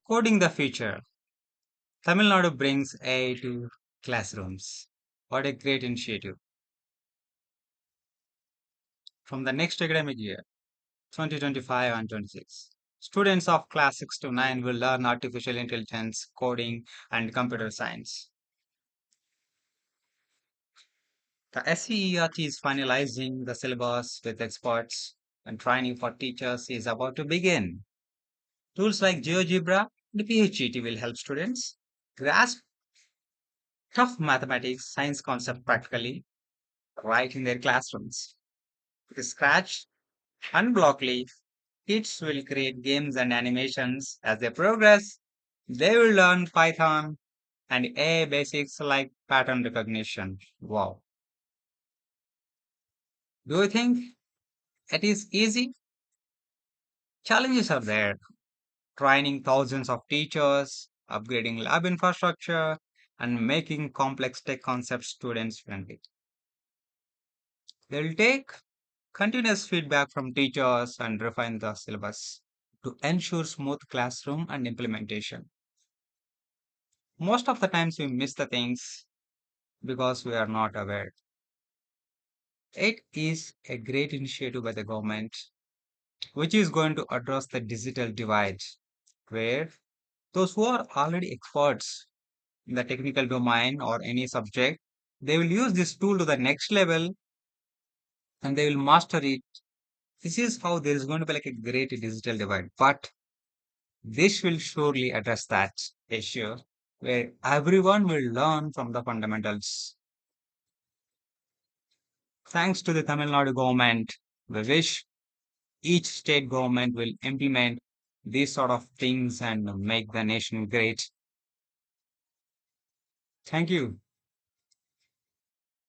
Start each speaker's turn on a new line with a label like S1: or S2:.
S1: Coding the future. Tamil Nadu brings AI to classrooms. What a great initiative. From the next academic year, 2025 and 26, students of class 6 to 9 will learn artificial intelligence, coding, and computer science. The SCERT is finalizing the syllabus with experts, and training for teachers is about to begin. Tools like GeoGebra and PhET will help students grasp tough mathematics, science concept practically right in their classrooms. With Scratch and Blockly, kids will create games and animations as they progress. They will learn Python and AI basics like pattern recognition. Wow. Do you think it is easy? Challenges are there. Training thousands of teachers, upgrading lab infrastructure, and making complex tech concepts students friendly. They'll take continuous feedback from teachers and refine the syllabus to ensure smooth classroom and implementation. Most of the times we miss the things because we are not aware. It is a great initiative by the government which is going to address the digital divide where those who are already experts in the technical domain or any subject, they will use this tool to the next level and they will master it. This is how there is going to be like a great digital divide. But this will surely address that issue where everyone will learn from the fundamentals. Thanks to the Tamil Nadu government, we wish each state government will implement these sort of things and make the nation great. Thank you.